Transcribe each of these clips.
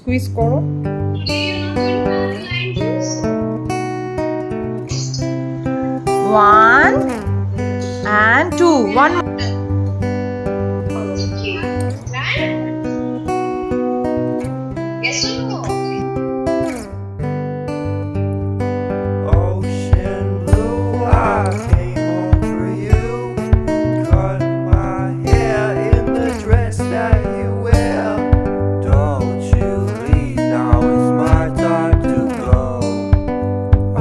Squeeze করো। One and two. One. Yes or no? Ocean blue, I came home for you. Cut my hair in the dress that you wear. Don't you leave, now is my time to go.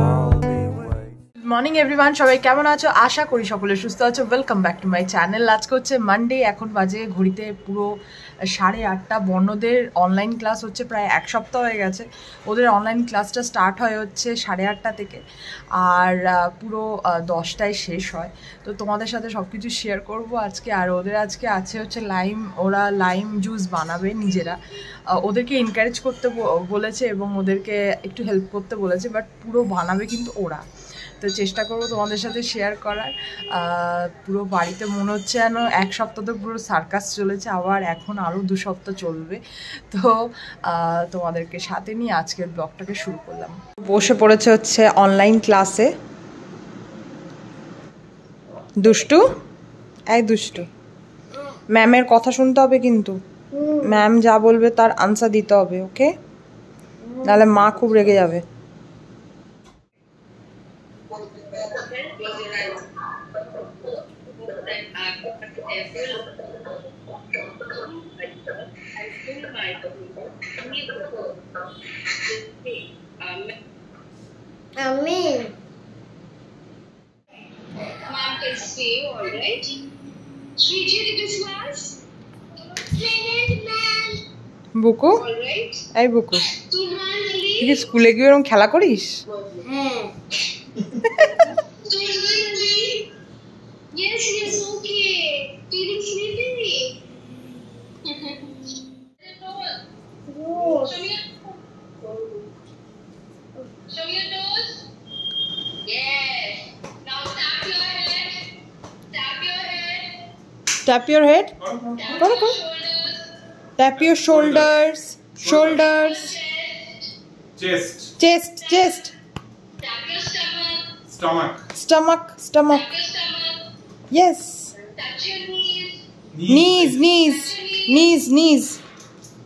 I'll be waiting. Good morning everyone, সবাই কেমন আছো? আশা করি সকলে সুস্থ আছো। Welcome back to my channel. আজকে হচ্ছে Monday, এখন বাজে ঘড়িতে পুরো 8:30। বর্ণদের অনলাইন ক্লাস হচ্ছে প্রায় এক সপ্তাহ হয়ে গেছে। ওদের অনলাইন ক্লাসটা স্টার্ট হয় হচ্ছে 8:30 থেকে, আর পুরো 10টায় শেষ হয়। তো তোমাদের সাথে সব কিছু শেয়ার করবো আজকে। আর ওদের আজকে আছে হচ্ছে ওরা লাইম জুস বানাবে নিজেরা। ওদেরকে এনকারেজ করতে বলেছে এবং ওদেরকে একটু হেল্প করতে বলেছে, বাট পুরো বানাবে কিন্তু ওরা। তো চেষ্টা করবো তোমাদের সাথে শেয়ার করার। পুরো বাড়িতে মনে হচ্ছে যেন এক সপ্তাহ তো পুরো সার্কাস চলেছে, আবার এখন আরও 2 সপ্তাহ চলবে। তো তোমাদেরকে সাথে নিয়ে আজকের ব্লগটাকে শুরু করলাম। বসে পড়েছে হচ্ছে অনলাইন ক্লাসে। দুষ্টু, এই দুষ্টু, ম্যামের কথা শুনতে হবে কিন্তু। ম্যাম যা বলবে তার আনসার দিতে হবে, ওকে? নাহলে মা খুব রেগে যাবে। Amen. Mom can see, alright? Sweetie, did this class? Buku, Alright? এই বুকু, Turmali? তুই কি স্কুলে গিয়ে এরকম খেলা করিস? Turmali? Yes, yes, okay. Feeling sleepy? Show me your toes. Yes. Now tap your head. Tap your head. Tap your head. Tap Go, your go. shoulders. Tap your shoulders. Shoulders. Chest. Chest. Chest. Tap your stomach. Stomach. Stomach. Stomach. Tap your stomach. Yes. Touch your knees. Knees. Knees. Knees. Knees.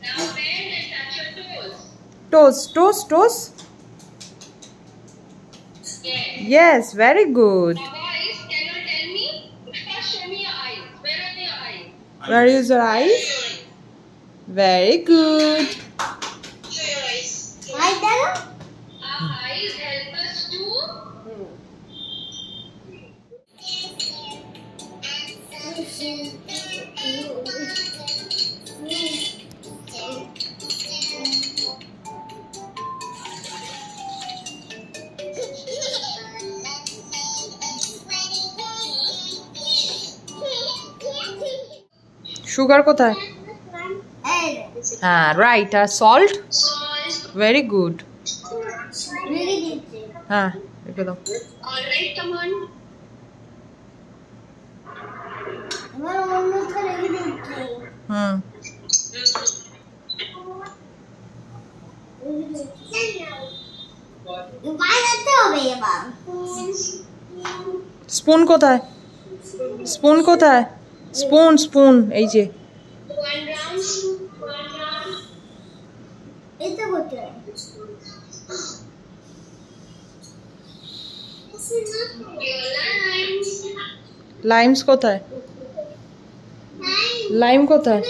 Now bend and touch your toes. Toes. Toes. Toes. Yes. Yes. Very good. Now guys, can you tell me? First show me your eyes. Where are your eyes? Where is your eyes? Very good. Show your eyes. Like that? Our eyes help us to Sugar কোথায়? হ্যাঁ, right. আর salt? salt. Very good. Really good. হ্যাঁ, রেখে দাও। Alright, come on. আমার অন্যটা রেখে দিচ্ছি। হুম। বানাতে হবে এবার। স্পুন কোথায়? স্পুন কোথায়? স্পুন, স্পুন, এই যে। One round. One round. এটা করতে হবে। Your lines. লাইমস কোথায়? লাইম কোথায়?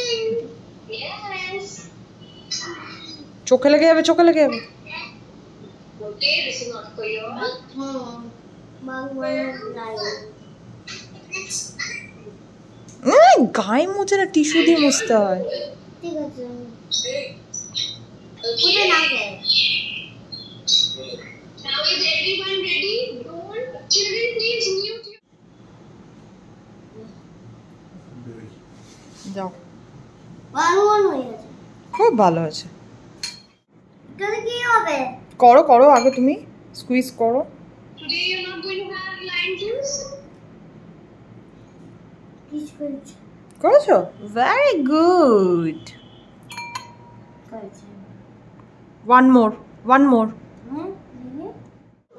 Yes. চোখে লেগে যাবে, চোখে লেগে যাবে। Okay, this is not for you. গায়ে মুছে না, টিস্যু দিয়ে মুছতে হয়। ঠিক আছে। Okay. না গে। Now is everyone ready? Don't children please mute. যাও। বারণ হয়ে গেছে। খুব ভালো হয়েছে। এটা কি হবে? করো করো, আগে তুমি স্কুইজ করো। Today you're not going to have lime juice? করেছো? Very good. One more.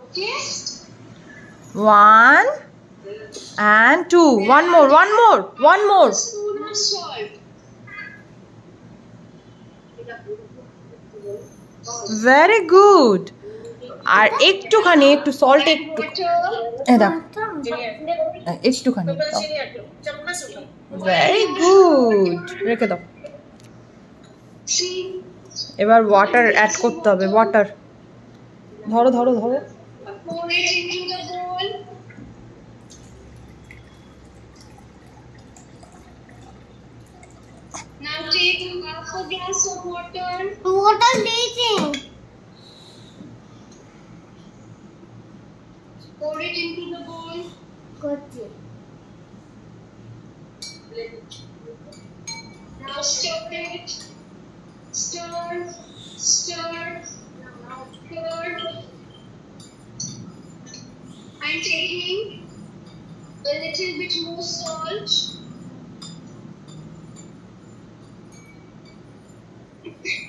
Okay. 1 and 2. One more. Spoon of salt. Very good. আর একটুখানি একটু সল্ট একটু Water. দাও একটুখানি ভেরি গুড রেখে দাও See. এবার ওয়াটার অ্যাড করতে হবে ওয়াটার ধরো Pour it into the bowl. Now take half a glass of water. What are teaching? Pour it into the bowl. Kochi. Now stir it. Stir. I'm taking a little bit more salt.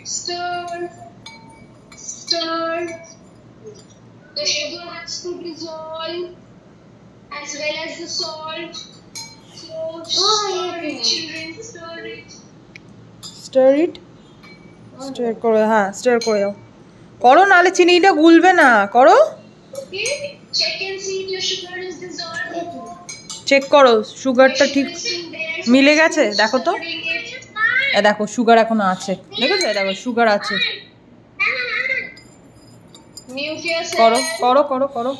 Stir. The sugar has to dissolve as well as the salt. So stir it, children, stir it. Star করো হ্যাঁ star করে দাও করো নাহলে চিনিটা গুলবে না করো Okay, check and see if your sugar is dissolved. Check করো সুগারটা ঠিক মিলে গেছে দেখো তো দেখো সুগার এখনো আছে দেখেছো দেখো সুগার আছে Mute yourself. করো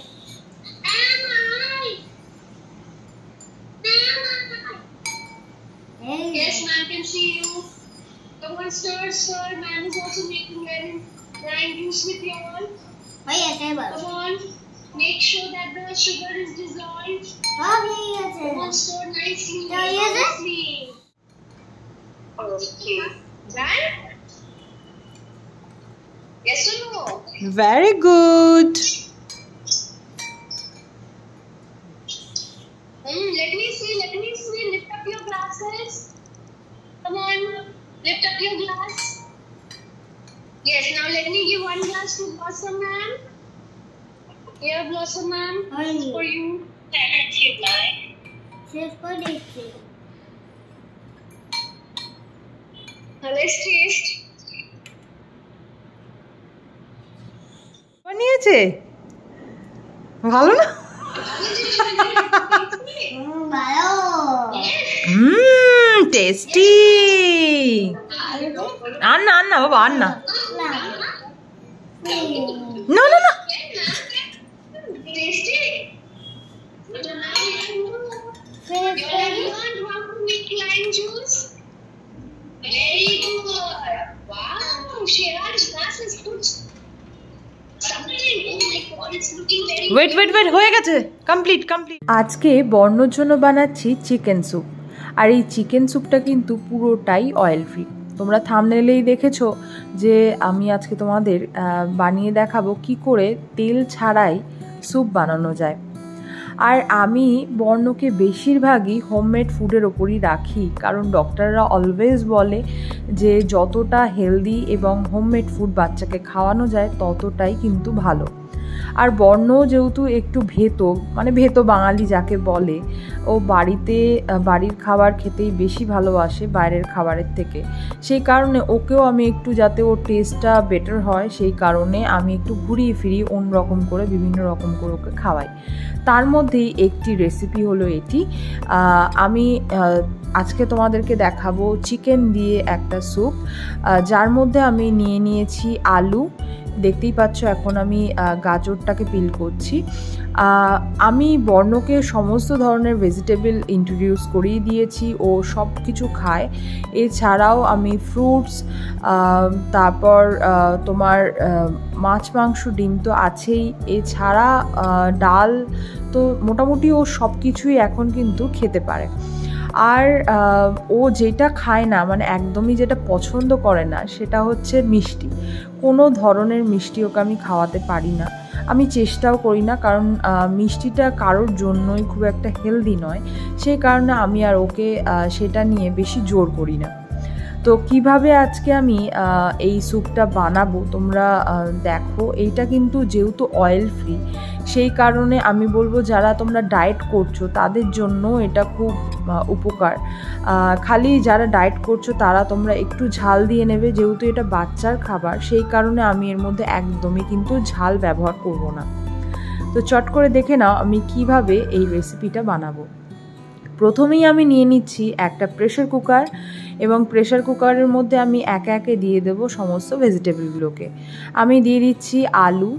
Yes, ma'am, can see you. Come on, stir. Man is also making grind juice with you all. Come on. Make sure that the sugar is dissolved. Come on, stir nicely. Okay. Done? Yes or no? Very good Let me see. Lift up your glasses. Come on. Lift up your glass. Yes, now let me give one glass to Blossom ma'am. Here, Blossom ma'am. For you. Thank you, ma'am. Now let's taste. বানিয়েছে ভালো না tasty আর না বাবা আর না না Tasty. You have learned how to make lime juice. Very good. Wow, Shiraj, that is good. Something. Oh my God, it's looking very. Wait হয়ে গেছে complete আজকে বর্ণর জন্য বানাচ্ছি চিকেন স্যুপ আর এই চিকেন স্যুপটা কিন্তু পুরোটাই অয়েল ফ্রি তোমরা থাম্বনেইলেই দেখেছো যে আমি আজকে তোমাদের বানিয়ে দেখাবো কি করে তেল ছাড়াই স্যুপ বানানো যায় আর আমি বর্ণকে বেশিরভাগই হোমমেড ফুডের ওপরই রাখি কারণ ডক্টররা অলওয়েজ বলে যে যতটা হেলদি এবং হোমমেড ফুড বাচ্চাকে খাওয়ানো যায় ততটাই কিন্তু ভালো আর বর্ণ যেহেতু একটু ভেতো বাঙালি যাকে বলে ও বাড়ির খাবার খেতেই বেশি ভালোবাসে বাইরের খাবারের থেকে সেই কারণে ওকেও আমি একটু যাতে ওর টেস্টটা বেটার হয় সেই কারণে আমি একটু ঘুরিয়ে ফিরিয়ে অন্যরকম করে বিভিন্ন রকম করে ওকে খাওয়াই তার মধ্যেই একটি রেসিপি হলো এটি আমি আজকে তোমাদেরকে দেখাবো চিকেন দিয়ে একটা স্যুপ যার মধ্যে আমি নিয়েছি আলু দেখতেই পাচ্ছ এখন আমি গাজরটাকে পিল করছি আমি বর্ণকে সমস্ত ধরনের ভেজিটেবল ইন্ট্রোডিউস করিয়ে দিয়েছি ও সব কিছু খায় এছাড়াও আমি ফ্রুটস তারপর তোমার মাছ মাংস ডিম তো আছেই এছাড়া ডাল তো মোটামুটি ও সব কিছুই এখন কিন্তু খেতে পারে আর ও যেটা খায় না মানে একদমই যেটা পছন্দ করে না সেটা হচ্ছে মিষ্টি কোনো ধরনের মিষ্টি ওকে আমি খাওয়াতে পারি না আমি চেষ্টাও করি না কারণ মিষ্টিটা কারোর জন্যই খুব একটা হেলদি নয় সেই কারণে আমি আর ওকে সেটা নিয়ে বেশি জোর করি না তো কিভাবে আজকে আমি এই স্যুপটা বানাবো তোমরা দেখো। এইটা কিন্তু যেহেতু অয়েল ফ্রি, সেই কারণে আমি বলবো যারা তোমরা ডায়েট করছো তাদের জন্য এটা খুব উপকার। খালি যারা ডায়েট করছো তারা তোমরা একটু ঝাল দিয়ে নেবে, যেহেতু এটা বাচ্চার খাবার, সেই কারণে আমি এর মধ্যে একদমই কিন্তু ঝাল ব্যবহার করব না। তো চট করে দেখে নাও আমি কিভাবে এই রেসিপিটা বানাবো। প্রথমেই আমি নিয়ে নিচ্ছি একটা প্রেশার কুকার, এবং প্রেশার কুকারের মধ্যে আমি একে একে দিয়ে দেব সমস্ত ভেজিটেবলগুলোকে। আমি দিয়ে দিচ্ছি আলু,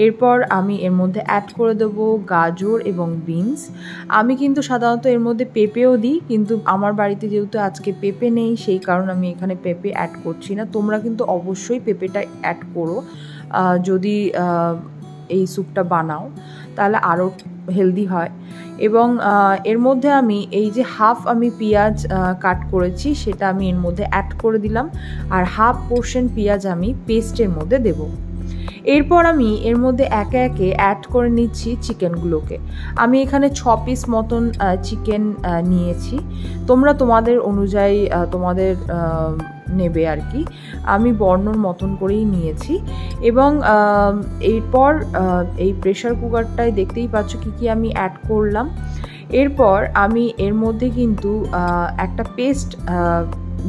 এরপর আমি এর মধ্যে অ্যাড করে দেব গাজর এবং বিনস। আমি কিন্তু সাধারণত এর মধ্যে পেঁপেও দিই, কিন্তু আমার বাড়িতে যেহেতু আজকে পেঁপে নেই সেই কারণে আমি এখানে পেঁপে অ্যাড করছি না। তোমরা কিন্তু অবশ্যই পেঁপেটা অ্যাড করো যদি এই স্যুপটা বানাও, তাহলে আরও হেলদি হয়। এবং এর মধ্যে আমি এই যে হাফ আমি পেঁয়াজ কাট করেছি সেটা আমি এর মধ্যে অ্যাড করে দিলাম, আর হাফ পোর্শন পেঁয়াজ আমি পেস্টের মধ্যে দেব। এরপর আমি এর মধ্যে একে একে অ্যাড করে নিচ্ছি চিকেনগুলোকে। আমি এখানে 6 পিস মতন চিকেন নিয়েছি, তোমরা তোমাদের অনুযায়ী তোমাদের নেবে আর কি। আমি বর্ণর মতন করেই নিয়েছি। এবং এরপর এই প্রেশার কুকারটায় দেখতেই পাচ্ছ কি আমি অ্যাড করলাম। এরপর আমি এর মধ্যে কিন্তু একটা পেস্ট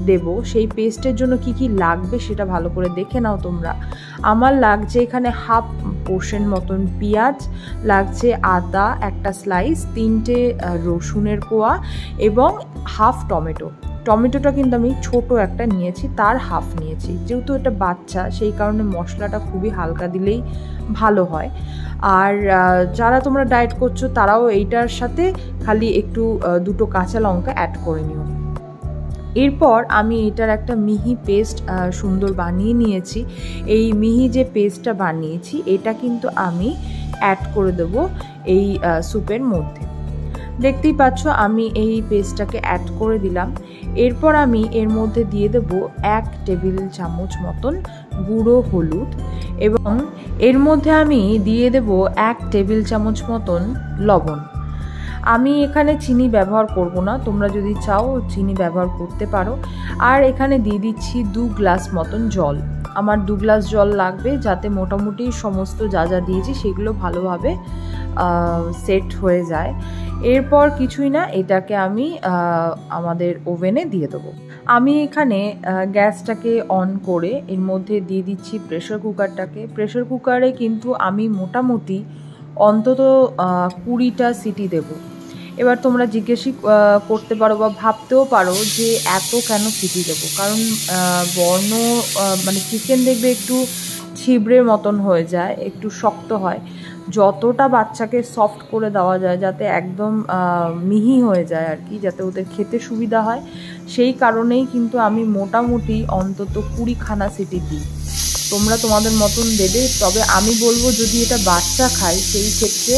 দেব। সেই পেস্টের জন্য কি লাগবে সেটা ভালো করে দেখে নাও তোমরা। আমার লাগছে এখানে হাফ পোর্শন মতন পেঁয়াজ, লাগছে আদা একটা স্লাইস, 3টে রসুনের কোয়া এবং হাফ টমেটো। টমেটোটা কিন্তু আমি ছোট একটা নিয়েছি, তার হাফ নিয়েছি। যেহেতু এটা বাচ্চা সেই কারণে মশলাটা খুবই হালকা দিলেই ভালো হয়। আর যারা তোমরা ডায়েট করছো তারাও এইটার সাথে খালি একটু 2টো কাঁচা লঙ্কা অ্যাড করে নিও। এরপর আমি এটার একটা মিহি পেস্ট সুন্দর বানিয়ে নিয়েছি। এই মিহি যে পেস্টটা বানিয়েছি এটা কিন্তু আমি অ্যাড করে দেব এই স্যুপের মধ্যে। দেখতেই পাচ্ছ আমি এই পেস্টটাকে অ্যাড করে দিলাম। এরপর আমি এর মধ্যে দিয়ে দেব 1 টেবিল চামচ মতন গুঁড়ো হলুদ, এবং এর মধ্যে আমি দিয়ে দেব 1 টেবিল চামচ মতন লবণ। আমি এখানে চিনি ব্যবহার করব না, তোমরা যদি চাও চিনি ব্যবহার করতে পারো। আর এখানে দিয়ে দিচ্ছি 2 গ্লাস মতন জল। আমার 2 গ্লাস জল লাগবে, যাতে মোটামুটি সমস্ত যা যা দিয়েছি সেগুলো ভালোভাবে সেট হয়ে যায়। এরপর কিছুই না, এটাকে আমি আমাদের ওভেনে দিয়ে দেবো। আমি এখানে গ্যাসটাকে অন করে এর মধ্যে দিয়ে দিচ্ছি প্রেশার কুকারটাকে। প্রেশার কুকারে কিন্তু আমি মোটামুটি অন্তত 20টা সিটি দেব। এবার তোমরা জিজ্ঞেস করতে পারো বা ভাবতেও পারো যে এত কেন সিটি দেবো, কারণ বর্ণ মানে চিকেন দেখবে একটু ছিবড়ের মতন হয়ে যায়, একটু শক্ত হয়। যতটা বাচ্চাকে সফট করে দেওয়া যায়, যাতে একদম মিহি হয়ে যায় আর কি, যাতে ওদের খেতে সুবিধা হয়, সেই কারণেই কিন্তু আমি মোটামুটি অন্তত 20খানা সিটি দিই। তোমরা তোমাদের মতন দেবে, তবে আমি বলবো যদি এটা বাচ্চা খায় সেই ক্ষেত্রে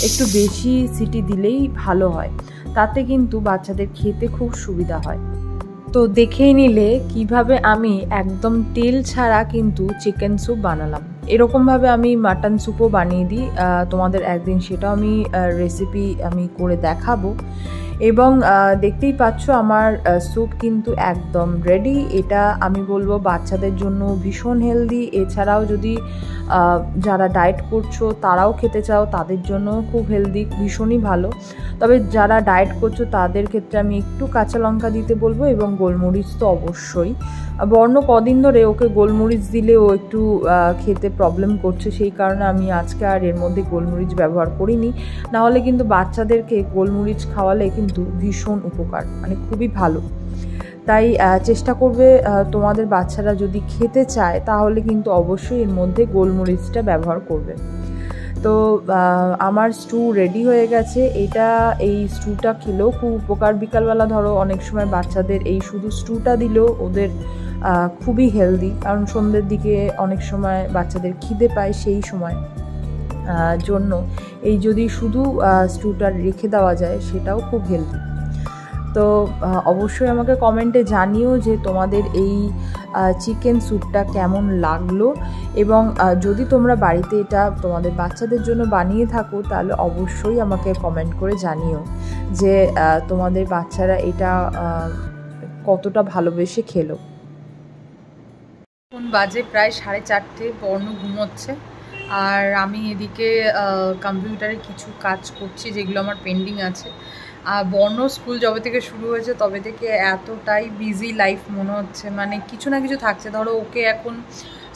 একটু বেশি সিটি দিলেই ভালো হয়, তাতে কিন্তু বাচ্চাদের খেতে খুব সুবিধা হয়। তো দেখেই নিলে কিভাবে আমি একদম তেল ছাড়া কিন্তু চিকেন স্যুপ বানালাম। এরকমভাবে আমি মাটন স্যুপও বানিয়ে দিই, তোমাদের একদিন সেটাও আমি রেসিপি আমি করে দেখাবো। এবং দেখতেই পাচ্ছ আমার স্যুপ কিন্তু একদম রেডি। এটা আমি বলবো বাচ্চাদের জন্য ভীষণ হেলদি। এছাড়াও যদি যারা ডায়েট করছো তারাও খেতে চাও তাদের জন্য খুব হেলদি, ভীষণই ভালো। তবে যারা ডায়েট করছো তাদের ক্ষেত্রে আমি একটু কাঁচা লঙ্কা দিতে বলবো, এবং গোলমরিচ তো অবশ্যই। বর্ণ কদিন ধরে ওকে গোলমরিচ দিলেও একটু খেতে প্রবলেম করছে, সেই কারণে আমি আজকে আর এর মধ্যে গোলমরিচ ব্যবহার করিনি। নাহলে কিন্তু বাচ্চাদেরকে গোলমরিচ খাওয়ালে কিন্তু ভীষণ উপকার, মানে খুবই ভালো। তাই চেষ্টা করবে তোমাদের বাচ্চারা যদি খেতে চায় তাহলে কিন্তু অবশ্যই এর মধ্যে গোলমরিচটা ব্যবহার করবে। তো আমার স্টু রেডি হয়ে গেছে। এই স্টুটা খেলেও খুব উপকার। বিকালবেলা ধরো অনেক সময় বাচ্চাদের এই শুধু স্টুটা দিলেও ওদের খুবই হেলদি, কারণ সন্ধ্যের দিকে অনেক সময় বাচ্চাদের খিদে পায়, সেই সময় জন্য এই যদি শুধু স্টুটা রেখে দেওয়া যায় সেটাও খুব হেলদি। তো অবশ্যই আমাকে কমেন্টে জানিও যে তোমাদের এই চিকেন স্যুপটা কেমন লাগলো, এবং যদি তোমরা বাড়িতে এটা তোমাদের বাচ্চাদের জন্য বানিয়ে থাকো তাহলে অবশ্যই আমাকে কমেন্ট করে জানিও যে তোমাদের বাচ্চারা এটা কতটা ভালোবেসে খেলো। এখন বাজে প্রায় 4:30, বর্ণ ঘুমোচ্ছে আর আমি এদিকে কম্পিউটারে কিছু কাজ করছি যেগুলো আমার পেন্ডিং আছে। আর বর্ণ স্কুল যবে থেকে শুরু হয়েছে তবে থেকে এতটাই বিজি লাইফ মনে হচ্ছে, মানে কিছু না কিছু থাকছে। ধরো ওকে এখন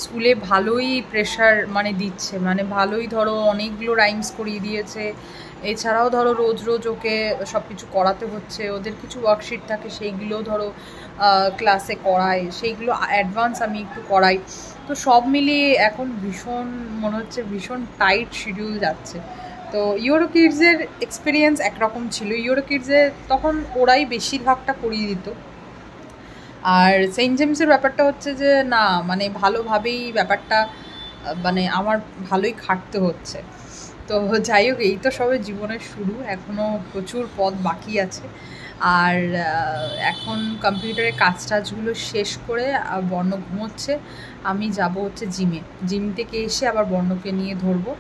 স্কুলে ভালোই প্রেশার মানে দিচ্ছে, মানে ভালোই ধরো অনেকগুলো রাইমস করিয়ে দিয়েছে। এছাড়াও ধরো রোজ রোজ ওকে সব কিছু করাতে হচ্ছে, ওদের কিছু ওয়ার্কশিট থাকে সেইগুলো ধরো ক্লাসে করায়, সেইগুলো অ্যাডভান্স আমি একটু করাই। তো সব মিলিয়ে এখন ভীষণ মনে হচ্ছে ভীষণ টাইট শিডিউল যাচ্ছে। তো ইউরো কিডসের এক্সপিরিয়েন্স একরকম ছিল। ইউরো কিডসে তখন ওরাই বেশিরভাগটা করিয়ে দিত, আর সেন্ট জেমসের ব্যাপারটা হচ্ছে যে না মানে ভালোভাবেই ব্যাপারটা মানে আমার ভালোই খাটতে হচ্ছে। তো যাই হোক, এই তো সবে জীবনের শুরু, এখনও প্রচুর পথ বাকি আছে। আর এখন কম্পিউটারের কাজ টাজগুলো শেষ করে বর্ণ ঘুমোচ্ছে, আমি যাব হচ্ছে জিম থেকে এসে আবার বর্ণকে নিয়ে ধরবো।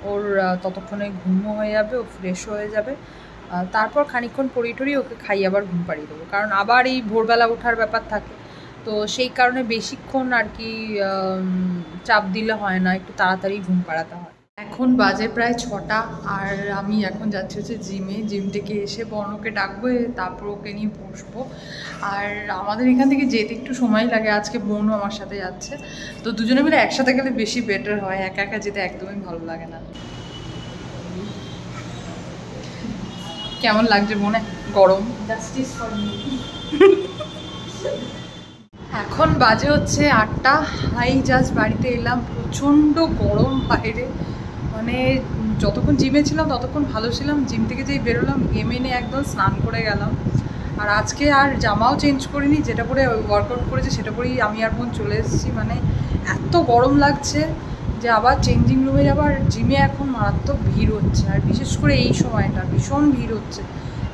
ওর ততক্ষণে ঘুমও হয়ে যাবে, ও ফ্রেশ হয়ে যাবে, তারপর খানিকক্ষণ পড়ি ওকে খাইয়ে আবার ঘুম পাড়িয়ে দেবো, কারণ আবার এই ভোরবেলা ওঠার ব্যাপার থাকে। তো সেই কারণে বেশিক্ষণ আর কি চাপ দিলে হয় না, একটু তাড়াতাড়ি ঘুম পাড়াতে হয়। এখন বাজে প্রায় 6টা আর আমি এখন যাচ্ছি হচ্ছে জিম থেকে এসে বর্ণকে ডাকবো, তারপর ওকে নিয়ে বসবো। আর আমাদের এখান থেকে যেতে একটু সময় লাগে, আজকে বোনও আমার সাথে যাচ্ছে, তো দুজনে মিলে একসাথে গেলে বেশি বেটার হয়, একা একা যেতে একদমই ভালো লাগে না। কেমন লাগছে মনে গরম? Justice for me. এখন বাজে হচ্ছে 8টা, হাই জাস্ট বাড়িতে এলাম, প্রচণ্ড গরম বাইরে, মানে যতক্ষণ জিমে ছিলাম ততক্ষণ ভালো ছিলাম, জিম থেকে যেই বেরোলাম গেমে নিয়ে একদম স্নান করে গেলাম। আর আজকে আর জামাও চেঞ্জ করিনি, যেটা পরে ওয়ার্কআউট করেছে সেটা পরেই আমি আর বোন চলে এসেছি। মানে এত গরম লাগছে যে আবার চেঞ্জিং রুমে যাবার। জিমে এখন মারাত্মক ভিড় হচ্ছে, আর বিশেষ করে এই সময়টা ভীষণ ভিড় হচ্ছে।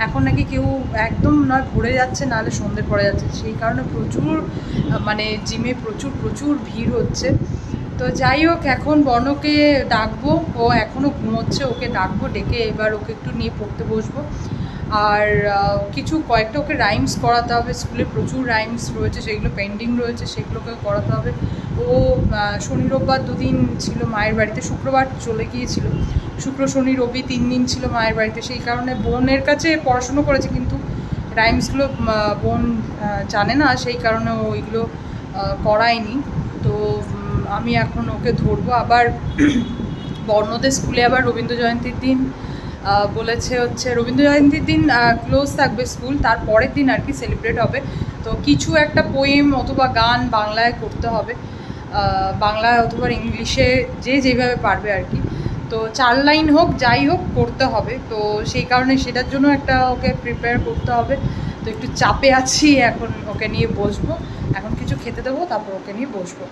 এখন নাকি কেউ একদম না ভরে যাচ্ছে, নাহলে সন্ধ্যে পড়ে যাচ্ছে, সেই কারণে প্রচুর মানে জিমে প্রচুর ভিড় হচ্ছে। তো যাই হোক, এখন বর্ণকে ডাকবো, ও এখনও ঘুমোচ্ছে, ওকে ডাকবো, ডেকে এবার ওকে একটু নিয়ে পড়তে বসবো। আর কয়েকটা ওকে রাইমস করাতে হবে, স্কুলে প্রচুর রাইমস রয়েছে, সেগুলো পেন্ডিং রয়েছে, সেগুলোকেও করাতে হবে। ও শনি রোববার 2 দিন ছিল মায়ের বাড়িতে, শুক্রবার চলে গিয়েছিল, শুক্র শনি রবি 3 দিন ছিল মায়ের বাড়িতে। সেই কারণে বোনের কাছে পড়াশুনো করেছে, কিন্তু রাইমসগুলো বোন জানে না, সেই কারণে ওইগুলো করায়নি। তো আমি এখন ওকে ধরবো। আবার বর্ণদের স্কুলে আবার রবীন্দ্র জয়ন্তীর দিন বলেছে হচ্ছে, রবীন্দ্র জয়ন্তীর দিন ক্লোজ থাকবে স্কুল, তার পরের দিন আর কি সেলিব্রেট হবে। তো কিছু একটা পোয়েম অথবা গান বাংলায় করতে হবে, বাংলায় অথবা ইংলিশে, যেভাবে পারবে আর কি। তো 4 লাইন হোক যাই হোক করতে হবে, তো সেই কারণে সেটার জন্য একটা ওকে প্রিপেয়ার করতে হবে। তো একটু চাপে আছি, এখন ওকে নিয়ে বসবো, এখন কিছু খেতে দেবো, তারপর ওকে নিয়ে বসবো।